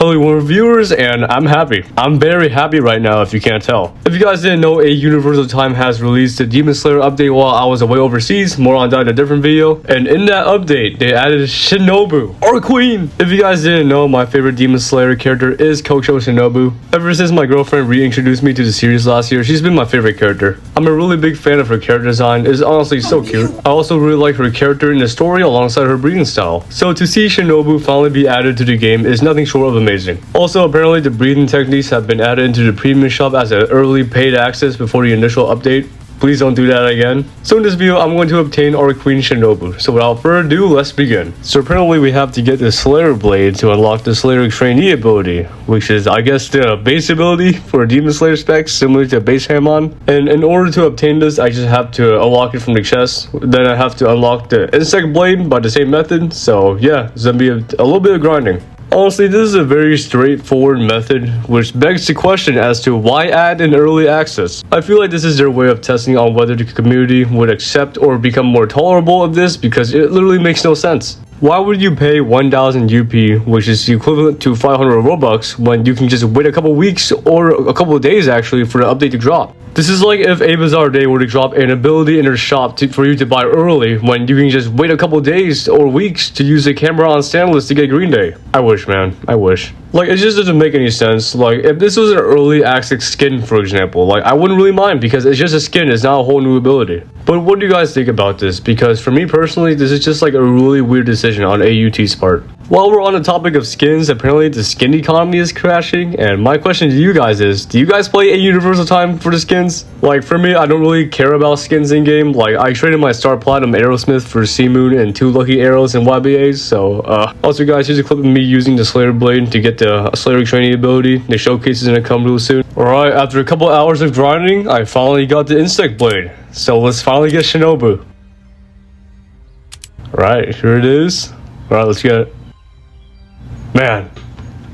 Hello viewers, and I'm happy. I'm very happy right now if you can't tell. If you guys didn't know, a Universal Time has released a Demon Slayer update while I was away overseas. More on that in a different video. And in that update, they added Shinobu, our queen. If you guys didn't know, my favorite Demon Slayer character is Kocho Shinobu. Ever since my girlfriend reintroduced me to the series last year, she's been my favorite character. I'm a really big fan of her character design. It's honestly so cute. I also really like her character in the story alongside her breathing style. So to see Shinobu finally be added to the game is nothing short of amazing. Also, apparently the breathing techniques have been added into the premium shop as an early paid access before the initial update. Please don't do that again. So in this video, I'm going to obtain our Queen Shinobu. So without further ado, let's begin. So apparently we have to get the Slayer Blade to unlock the Slayer Trainee ability, which is, I guess, the base ability for Demon Slayer specs, similar to base Hamon. And in order to obtain this, I just have to unlock it from the chest. Then I have to unlock the Insect Blade by the same method. So yeah, it's gonna be a little bit of grinding. Honestly, this is a very straightforward method, which begs the question as to why add an early access. I feel like this is their way of testing on whether the community would accept or become more tolerable of this, because it literally makes no sense. Why would you pay 1000 UP, which is the equivalent to 500 Robux, when you can just wait a couple weeks or a couple of days actually for the update to drop? This is like if a Bazaar Day were to drop an ability in their shop for you to buy early, when you can just wait a couple days or weeks to use the camera on standless to get Green Day. I wish, man. I wish. Like, it just doesn't make any sense. Like, if this was an early access skin, for example, like, I wouldn't really mind because it's just a skin. It's not a whole new ability. But what do you guys think about this? Because for me personally, this is just like a really weird decision on AUT's part. While we're on the topic of skins, apparently the skin economy is crashing, and my question to you guys is, do you guys play a Universal Time for the skins? Like, for me, I don't really care about skins in game. Like, I traded my Star Platinum Aerosmith for Sea Moon and 2 Lucky Arrows and YBAs, so also guys, here's a clip of me using the Slayer Blade to get the Slayer Trainee ability. The showcase is gonna come real soon. Alright, after a couple hours of grinding, I finally got the Insect Blade, so let's finally get Shinobu. Alright, here it is. Alright, let's get it. Man,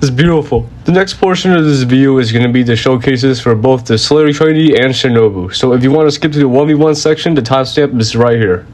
it's beautiful. The next portion of this video is going to be the showcases for both the Slayer Trainee and Shinobu. So if you want to skip to the 1v1 section, the timestamp is right here.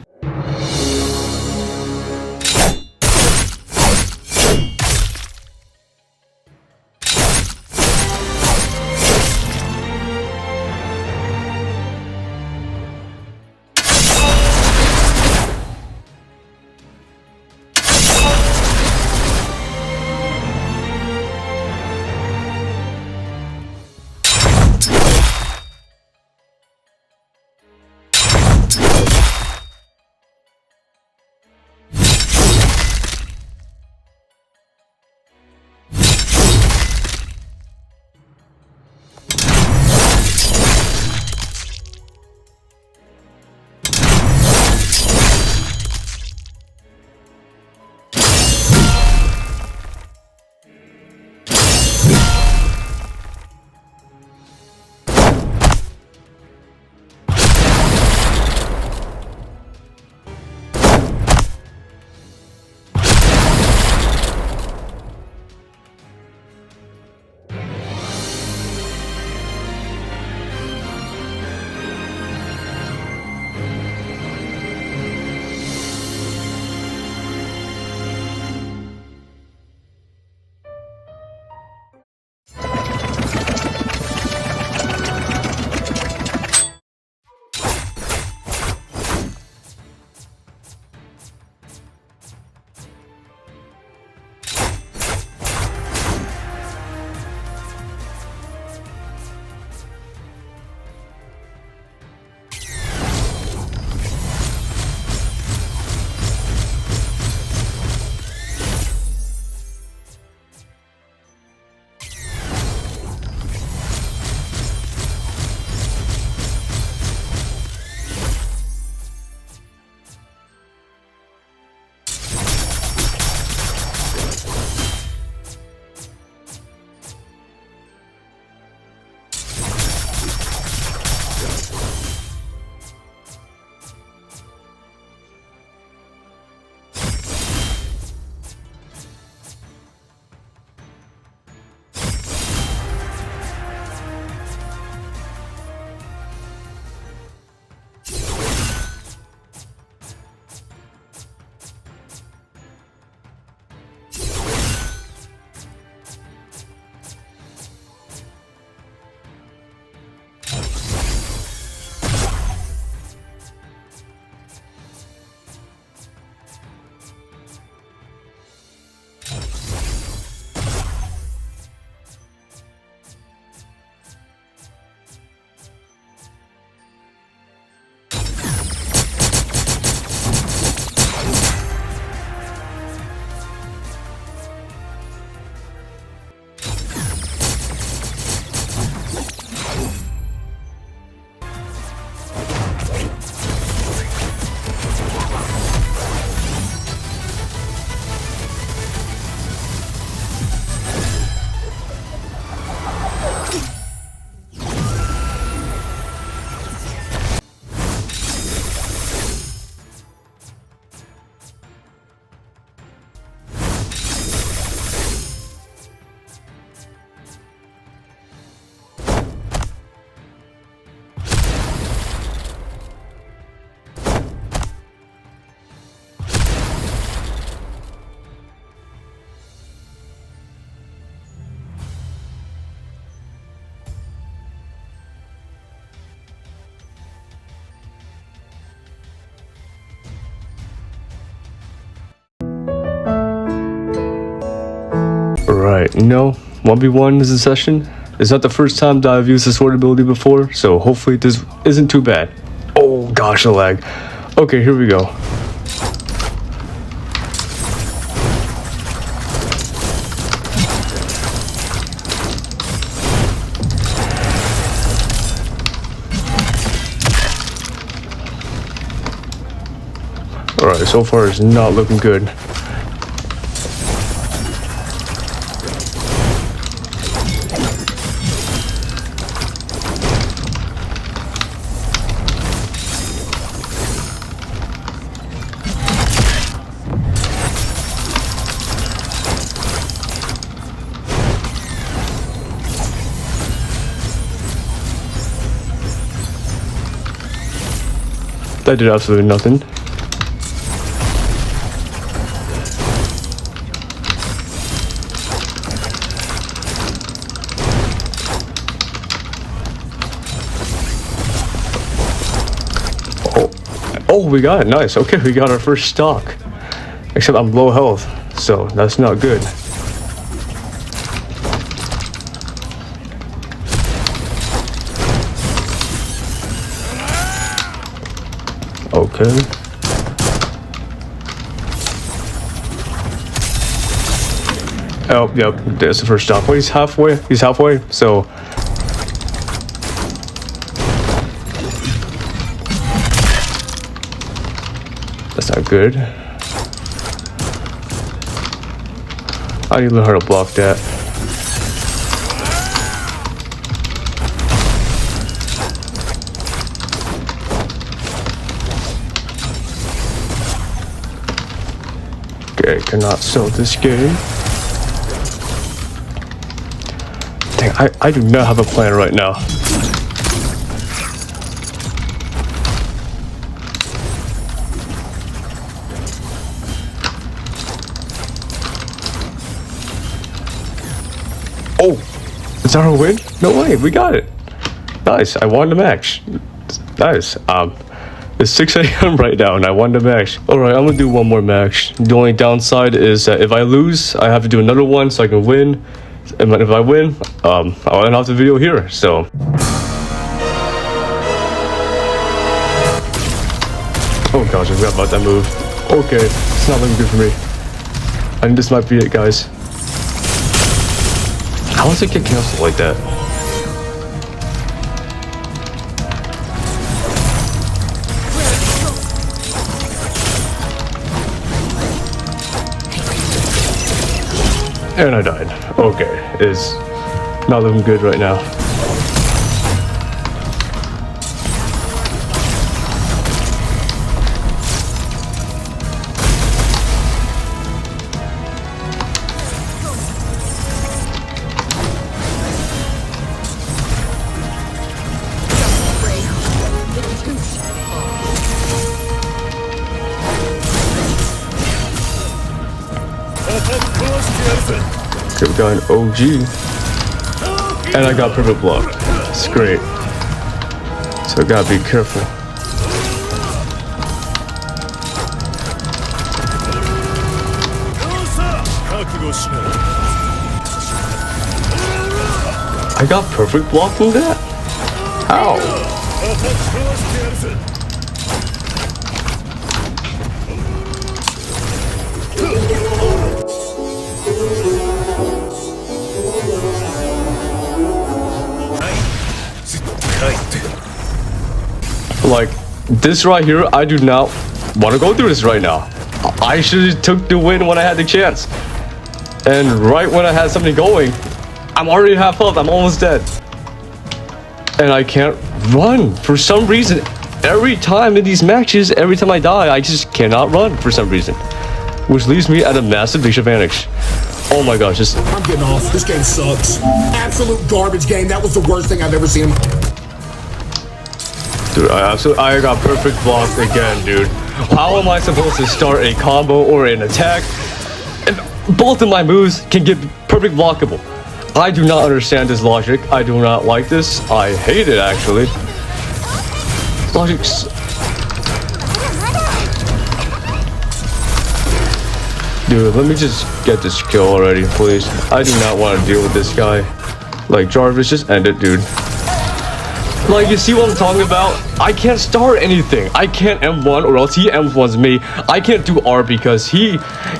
Right, you know, 1v1 is a session. It's not the first time that I've used this sword ability before, so hopefully this isn't too bad. Oh gosh, the lag. Okay, here we go. Alright, so far it's not looking good. That did absolutely nothing. Oh, we got it. Nice. Okay, we got our first stock. Except I'm low health, so that's not good. Okay. Oh, yep. There's the first stock. Well, he's halfway. He's halfway, so... That's not good. I need to learn how to block that. Okay, cannot sell this game. Dang, I do not have a plan right now. Oh, is that our win? No way, we got it. Nice, I won the match. Nice. It's 6 a.m. right now and I won the match. Alright, I'm gonna do one more match. The only downside is that if I lose, I have to do another one so I can win. And if I win, I'll end off the video here, so. Oh gosh, I forgot about that move. Okay, it's not looking good for me. I think this might be it, guys. How does it get canceled like that? And I died. Okay, it's not looking good right now. Okay, we got an OG. And I got perfect block. It's great. So I gotta be careful. I got perfect block from that? How? Like, this right here, I do not want to go through this right now. I should have took the win when I had the chance. And right when I had something going, I'm already half health, I'm almost dead. And I can't run for some reason. Every time in these matches, every time I die, I just cannot run for some reason. Which leaves me at a massive disadvantage. Oh my gosh, just... I'm getting off. This game sucks. Absolute garbage game. That was the worst thing I've ever seen. Dude, I got perfect block again, dude. How am I supposed to start a combo or an attack if both of my moves can get perfect blockable? I do not understand this logic. I do not like this. I hate it, actually. Logic's... Dude, let me just get this kill already, please. I do not want to deal with this guy. Like, Jarvis, just end it, dude. Like, you see what I'm talking about? I can't start anything. I can't M1 or else he M1s me. I can't do R because he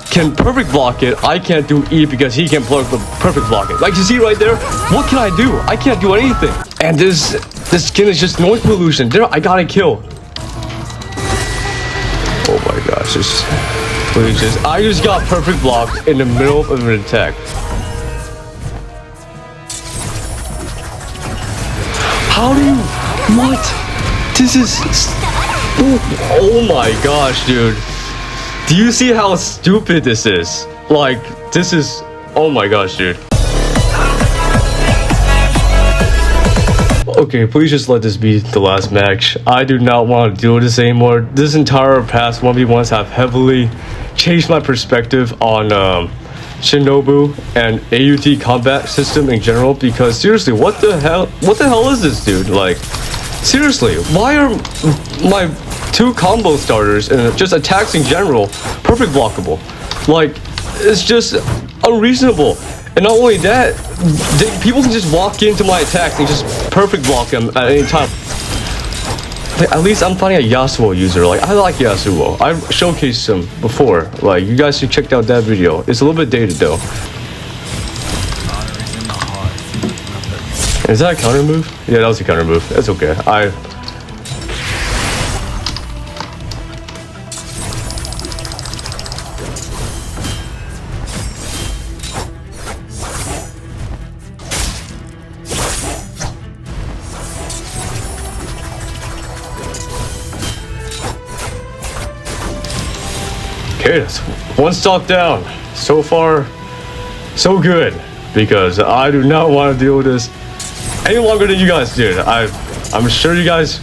can perfect block it. I can't do E because he can perfect block it. Like, you see right there? What can I do? I can't do anything. And this skin is just noise pollution. There, I got a kill. Oh my gosh, please just, I just got perfect blocked in the middle of an attack. How do you, what? This is, oh my gosh, dude. Do you see how stupid this is? Like, this is, oh my gosh, dude. Okay, please just let this be the last match. I do not want to deal with this anymore. This entire past 1v1s have heavily changed my perspective on Shinobu and AUT combat system in general, because seriously, what the hell is this, dude? Like, seriously, why are my two combo starters and just attacks in general perfect blockable? Like, it's just unreasonable. And not only that, people can just walk into my attacks and just perfect block them at any time. Like, at least I'm finding a Yasuo user. Like, I like Yasuo. I've showcased him before. Like, you guys should check out that video. It's a little bit dated though. Is that a counter move? Yeah, that was a counter move. That's okay. Okay, that's one stock down. So far, so good. Because I do not want to deal with this any longer than you guys did. I'm sure you guys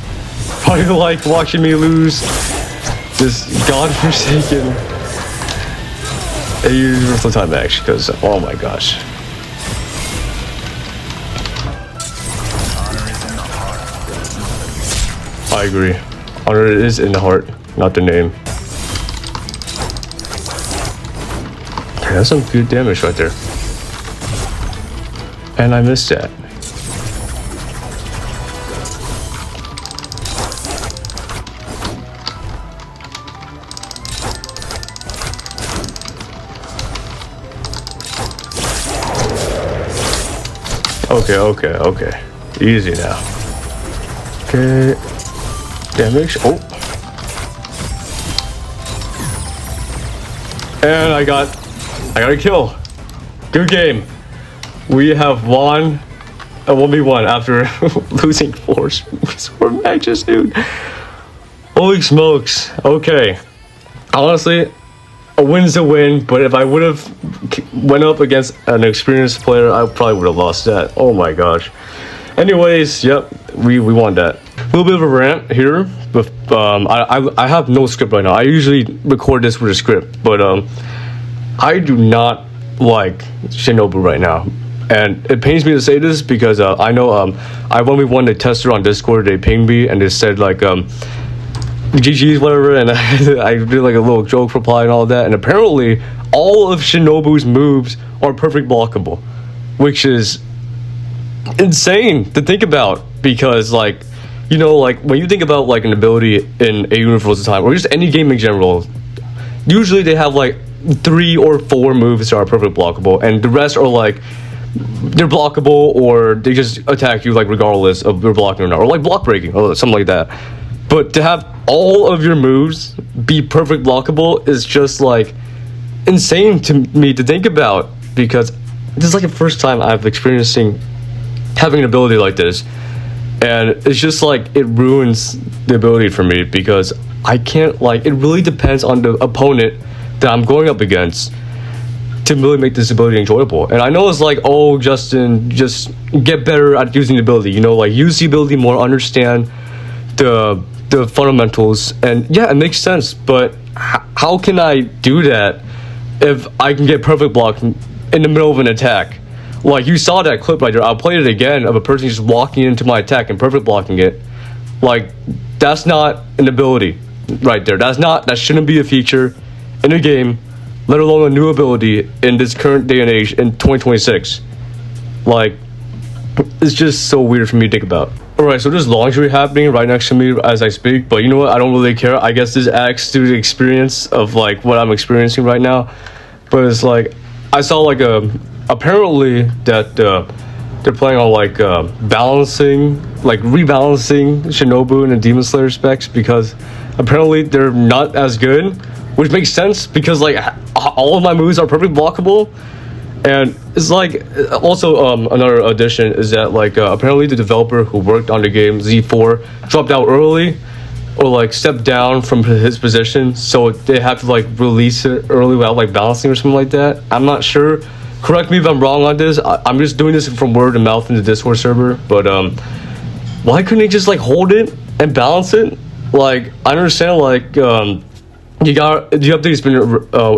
probably like watching me lose this godforsaken a universal time match. Because, oh my gosh. I agree. Honor is in the heart, not the name. That's some good damage right there. And I missed that. Okay. Easy now. Okay. Damage. Oh. And I got a kill. Good game. We have won a 1v1 after losing four matches, dude. Holy smokes. Okay. Honestly, a win's a win, but if I would have went up against an experienced player, I probably would have lost that. Oh my gosh. Anyways, yep, we won that. A little bit of a rant here, but I have no script right now. I usually record this with a script, but I do not like Shinobu right now, and it pains me to say this because I know when we won the tester on Discord, they pinged me and they said like GG's whatever, and I did like a little joke reply and all that, and apparently all of Shinobu's moves are perfect blockable, which is insane to think about, because like, you know, like when you think about like an ability in a universal time or just any game in general, usually they have like 3 or 4 moves that are perfect blockable, and the rest are like they're blockable or they just attack you like regardless of you're blocking or not, or like block breaking or something like that. But to have all of your moves be perfect blockable is just like insane to me to think about, because this is like the first time I've experiencing having an ability like this, and it's just like it ruins the ability for me, because I can't, like, it really depends on the opponent that I'm going up against to really make this ability enjoyable. And I know it's like, oh, Justin, just get better at using the ability, you know, like use the ability more, understand the fundamentals, and yeah, it makes sense. But how can I do that if I can get perfect block in the middle of an attack? Like, you saw that clip right there. I'll play it again of a person just walking into my attack and perfect blocking it. Like, that's not an ability right there. That shouldn't be a feature in a game let alone a new ability in this current day and age in 2026. Like, it's just so weird for me to think about. Alright, so there's laundry happening right next to me as I speak, but you know what, I don't really care. I guess this adds to the experience of like what I'm experiencing right now. But it's like, I saw like apparently that they're planning on like rebalancing Shinobu and the Demon Slayer specs, because apparently they're not as good, which makes sense because like all of my moves are perfectly blockable. And it's like, also another addition is that like apparently the developer who worked on the game Z4 dropped out early, or like stepped down from his position, so they have to like release it early without like balancing or something like that. I'm not sure, correct me if I'm wrong on this. I'm just doing this from word of mouth in the Discord server, but why couldn't he just like hold it and balance it? Like, I understand like the update's been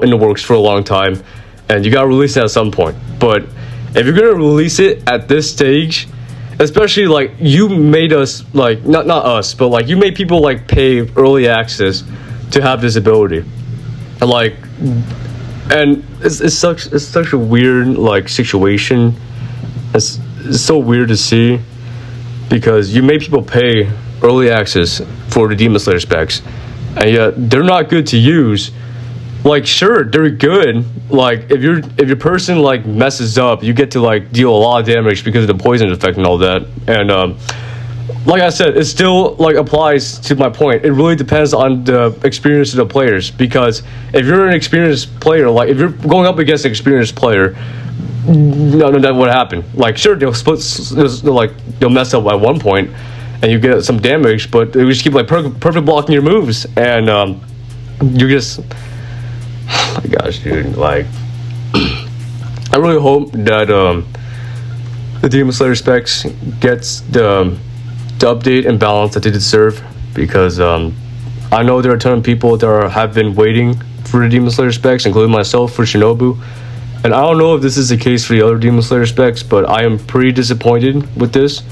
in the works for a long time, and you gotta release it at some point. But if you're gonna release it at this stage, especially like you made us like not us, but like you made people like pay early access to have this ability, and it's such a weird like situation. It's so weird to see, because you made people pay early access for the Demon Slayer specs, and yet they're not good to use. Like, sure, they're good. Like, if your person like messes up, you get to like deal a lot of damage because of the poison effect and all that. And like I said, it still like applies to my point. It really depends on the experience of the players, because if you're an experienced player, like if you're going up against an experienced player, none of that would happen. Like, sure, they'll mess up at one point and you get some damage, but they just keep like perfect blocking your moves, and you just, oh my gosh, dude, like I really hope that the Demon Slayer specs gets the update and balance that they deserve, because I know there are a ton of people that have been waiting for the Demon Slayer specs, including myself, for Shinobu. And I don't know if this is the case for the other Demon Slayer specs, but I am pretty disappointed with this.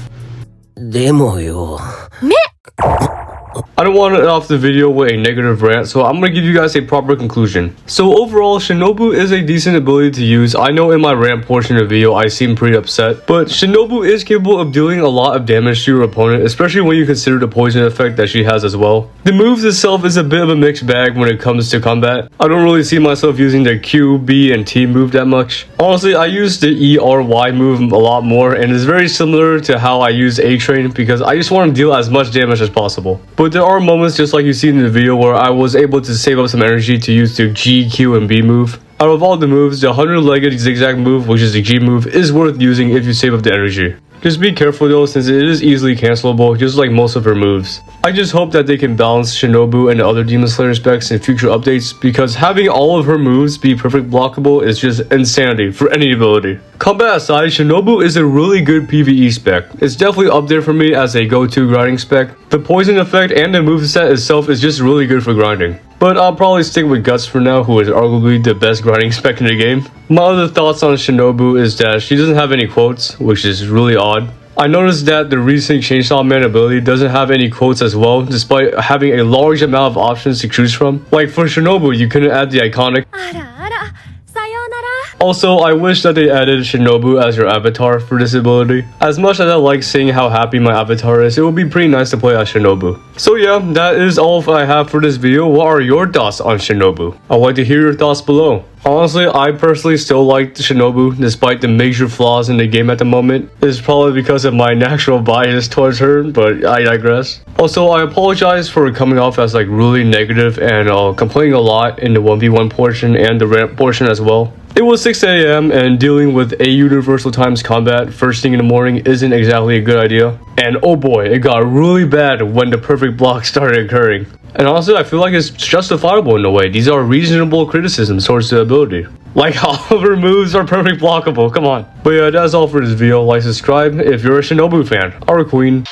I don't want to end off the video with a negative rant, so I'm going to give you guys a proper conclusion. So overall, Shinobu is a decent ability to use. I know in my rant portion of the video I seem pretty upset, but Shinobu is capable of dealing a lot of damage to your opponent, especially when you consider the poison effect that she has as well. The moves itself is a bit of a mixed bag when it comes to combat. I don't really see myself using the Q, B, and T move that much. Honestly, I use the E, R, Y move a lot more, and it's very similar to how I use A-Train, because I just want to deal as much damage as possible. But there are moments, just like you see in the video, where I was able to save up some energy to use the G, Q, and B move. Out of all the moves, the 100-legged zigzag move, which is the G move, is worth using if you save up the energy. Just be careful though, since it is easily cancelable, just like most of her moves. I just hope that they can balance Shinobu and the other Demon Slayer specs in future updates, because having all of her moves be perfect blockable is just insanity for any ability. Combat aside, Shinobu is a really good PvE spec. It's definitely up there for me as a go-to grinding spec. The poison effect and the moveset itself is just really good for grinding. But I'll probably stick with Guts for now, who is arguably the best grinding spec in the game. My other thoughts on Shinobu is that she doesn't have any quotes, which is really odd. I noticed that the recent Chainsaw Man ability doesn't have any quotes as well, despite having a large amount of options to choose from. Like for Shinobu, you couldn't add the iconic. Also, I wish that they added Shinobu as your avatar for this ability. As much as I like seeing how happy my avatar is, it would be pretty nice to play as Shinobu. So yeah, that is all I have for this video. What are your thoughts on Shinobu? I'd like to hear your thoughts below. Honestly, I personally still like Shinobu despite the major flaws in the game at the moment. It's probably because of my natural bias towards her, but I digress. Also, I apologize for coming off as like really negative and complaining a lot in the 1v1 portion and the rant portion as well. It was 6 AM and dealing with a Universal Times combat first thing in the morning isn't exactly a good idea. And oh boy, it got really bad when the perfect block started occurring. And honestly, I feel like it's justifiable in a way. These are reasonable criticisms towards the ability. Like all of her moves are perfect blockable, come on. But yeah, that's all for this video. Like, subscribe if you're a Shinobu fan. Our queen.